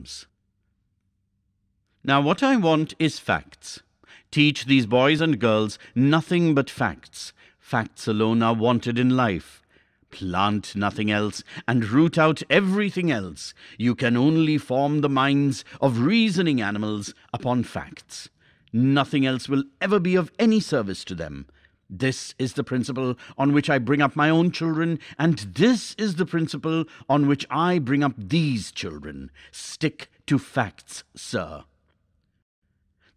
schoolrooms. Now what I want is facts. Teach these boys and girls nothing but facts. Facts alone are wanted in life. Plant nothing else and root out everything else. You can only form the minds of reasoning animals upon facts. Nothing else will ever be of any service to them. This is the principle on which I bring up my own children, and this is the principle on which I bring up these children. Stick to facts, sir.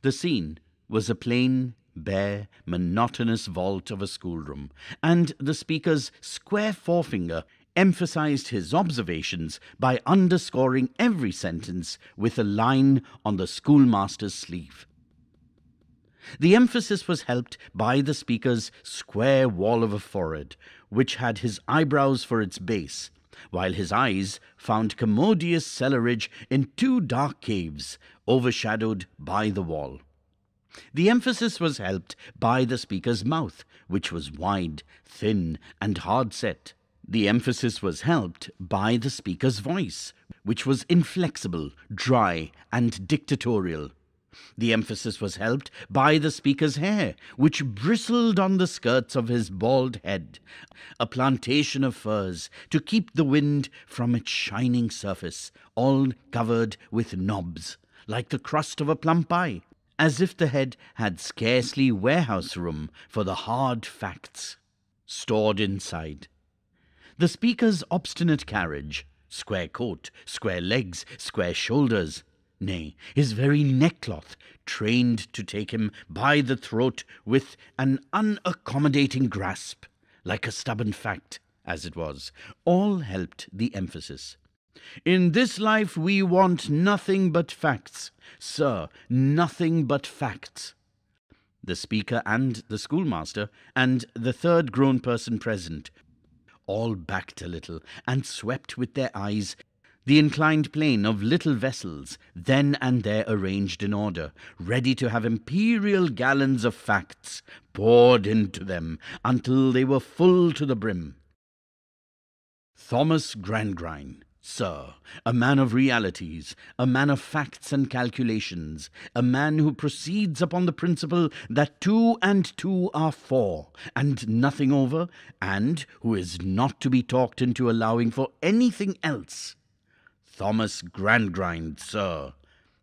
The scene was a plain, bare, monotonous vault of a schoolroom, and the speaker's square forefinger emphasized his observations by underscoring every sentence with a line on the schoolmaster's sleeve. The emphasis was helped by the speaker's square wall of a forehead, which had his eyebrows for its base, while his eyes found commodious cellarage in two dark caves, overshadowed by the wall. The emphasis was helped by the speaker's mouth, which was wide, thin, and hard-set. The emphasis was helped by the speaker's voice, which was inflexible, dry, and dictatorial. The emphasis was helped by the speaker's hair, which bristled on the skirts of his bald head, a plantation of furs to keep the wind from its shining surface, all covered with knobs, like the crust of a plum pie, as if the head had scarcely warehouse room for the hard facts stored inside. The speaker's obstinate carriage, square coat, square legs, square shoulders, nay, his very neckcloth, trained to take him by the throat with an unaccommodating grasp, like a stubborn fact, as it was, all helped the emphasis. In this life we want nothing but facts, sir, nothing but facts. The speaker and the schoolmaster and the third grown person present all backed a little and swept with their eyes the inclined plane of little vessels then and there arranged in order, ready to have imperial gallons of facts poured into them until they were full to the brim. Thomas Gradgrind, sir, a man of realities, a man of facts and calculations, a man who proceeds upon the principle that 2 and 2 are 4, and nothing over, and who is not to be talked into allowing for anything else. Thomas Gradgrind, sir,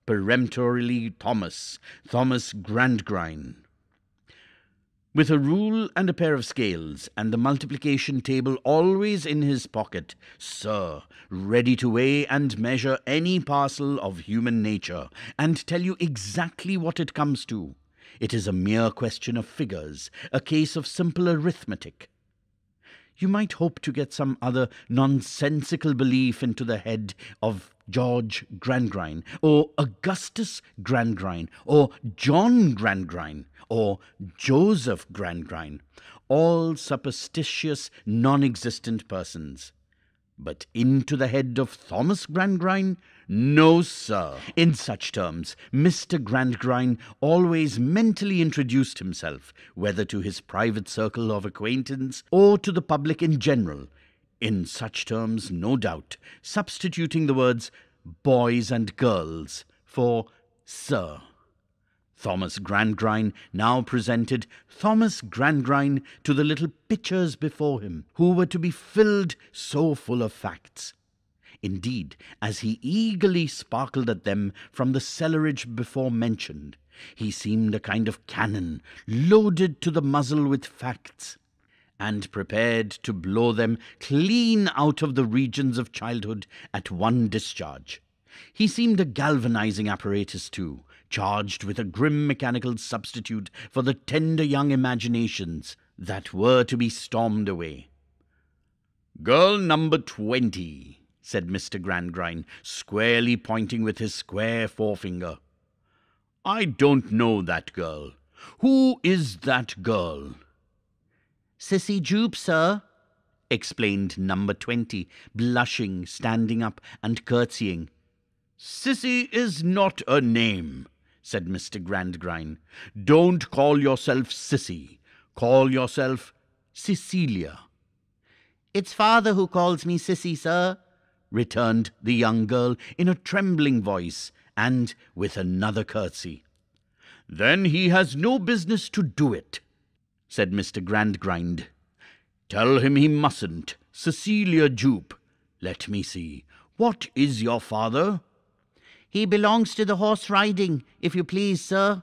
peremptorily Thomas Gradgrind. With a rule and a pair of scales, and the multiplication table always in his pocket, sir, ready to weigh and measure any parcel of human nature, and tell you exactly what it comes to. It is a mere question of figures, a case of simple arithmetic. You might hope to get some other nonsensical belief into the head of George Gradgrind, or Augustus Gradgrind, or John Gradgrind, or Joseph Gradgrind, all superstitious, non-existent persons. But into the head of Thomas Gradgrind? No, sir. In such terms, Mr. Gradgrind always mentally introduced himself, whether to his private circle of acquaintance or to the public in general. In such terms, no doubt, substituting the words boys and girls for sir. Thomas Gradgrind now presented Thomas Gradgrind to the little pitchers before him, who were to be filled so full of facts. Indeed, as he eagerly sparkled at them from the cellarage before mentioned, he seemed a kind of cannon loaded to the muzzle with facts, and prepared to blow them clean out of the regions of childhood at one discharge. He seemed a galvanizing apparatus too, charged with a grim mechanical substitute for the tender young imaginations that were to be stormed away. "Girl number 20, said Mr. Gradgrind, squarely pointing with his square forefinger. "I don't know that girl. Who is that girl?" "Sissy Jupe, sir," explained number 20, blushing, standing up, and curtsying. "Sissy is not a name," said Mr. Gradgrind. "Don't call yourself Sissy. Call yourself Cecilia." "It's father who calls me Sissy, sir," returned the young girl in a trembling voice, and with another curtsy. "Then he has no business to do it," said Mr. Gradgrind. "Tell him he mustn't. Cecilia Jupe, let me see, what is your father?" "He belongs to the horse riding, if you please, sir."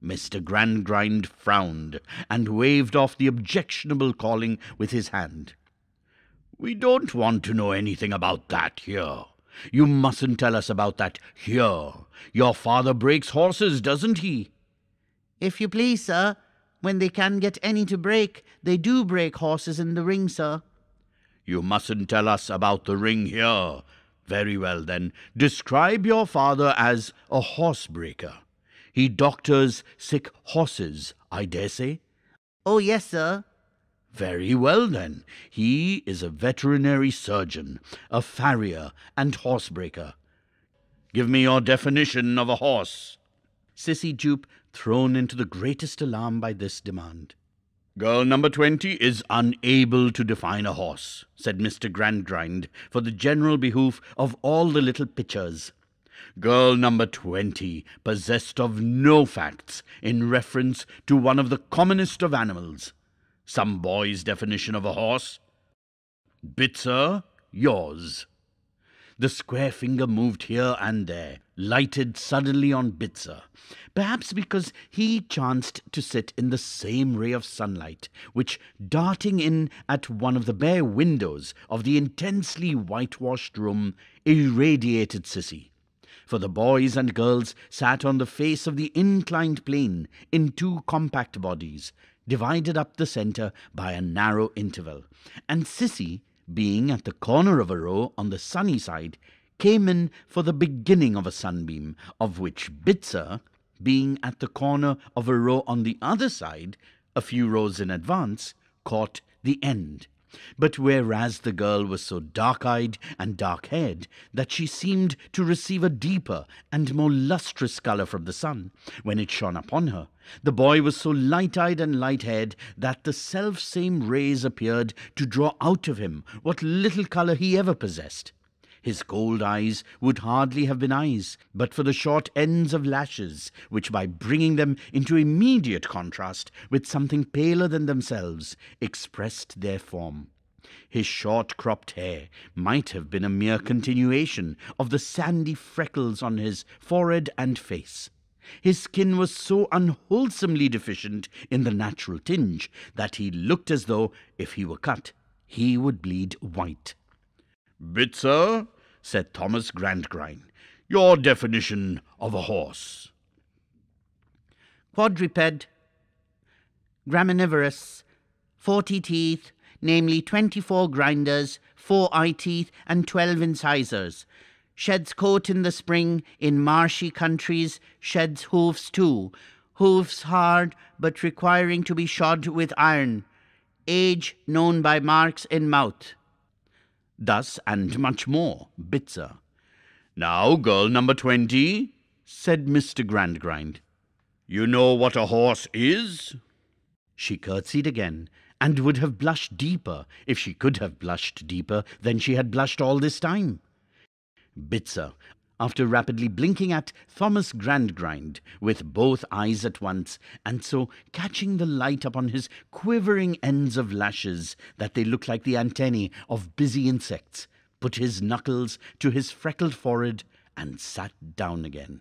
Mr. Gradgrind frowned and waved off the objectionable calling with his hand. "We don't want to know anything about that here. You mustn't tell us about that here. Your father breaks horses, doesn't he?" "If you please, sir, when they can get any to break, they do break horses in the ring, sir." "You mustn't tell us about the ring here. Very well, then. Describe your father as a horsebreaker. He doctors sick horses, I dare say?" "Oh, yes, sir." "Very well, then. He is a veterinary surgeon, a farrier, and horsebreaker. Give me your definition of a horse." Sissy Jupe thrown into the greatest alarm by this demand. "Girl number 20 is unable to define a horse," said Mr. Gradgrind, for the general behoof of all the little pitchers. "Girl number 20 possessed of no facts in reference to one of the commonest of animals. Some boy's definition of a horse. Bitzer, yours." The square finger moved here and there, lighted suddenly on Bitzer, perhaps because he chanced to sit in the same ray of sunlight which, darting in at one of the bare windows of the intensely whitewashed room, irradiated Sissy. For the boys and girls sat on the face of the inclined plane in two compact bodies, divided up the centre by a narrow interval, and Sissy, being at the corner of a row on the sunny side, came in for the beginning of a sunbeam, of which Bitzer, being at the corner of a row on the other side, a few rows in advance, caught the end. But whereas the girl was so dark-eyed and dark-haired that she seemed to receive a deeper and more lustrous colour from the sun when it shone upon her, the boy was so light-eyed and light-haired that the self-same rays appeared to draw out of him what little colour he ever possessed. His cold eyes would hardly have been eyes, but for the short ends of lashes, which, by bringing them into immediate contrast with something paler than themselves, expressed their form. His short-cropped hair might have been a mere continuation of the sandy freckles on his forehead and face. His skin was so unwholesomely deficient in the natural tinge that he looked as though, if he were cut, he would bleed white. "Bitzer," said Thomas Gradgrind, "your definition of a horse." "Quadruped, graminivorous, 40 teeth, namely 24 grinders, 4 eye teeth, and 12 incisors. Sheds coat in the spring, in marshy countries, sheds hoofs too. Hoofs hard, but requiring to be shod with iron. Age known by marks in mouth." Thus, and much more, Bitzer. "Now, girl number 20, said Mr. Gradgrind, "you know what a horse is?" She curtsied again, and would have blushed deeper if she could have blushed deeper than she had blushed all this time. Bitzer, after rapidly blinking at Thomas Gradgrind with both eyes at once, and so catching the light upon his quivering ends of lashes that they looked like the antennae of busy insects, put his knuckles to his freckled forehead and sat down again.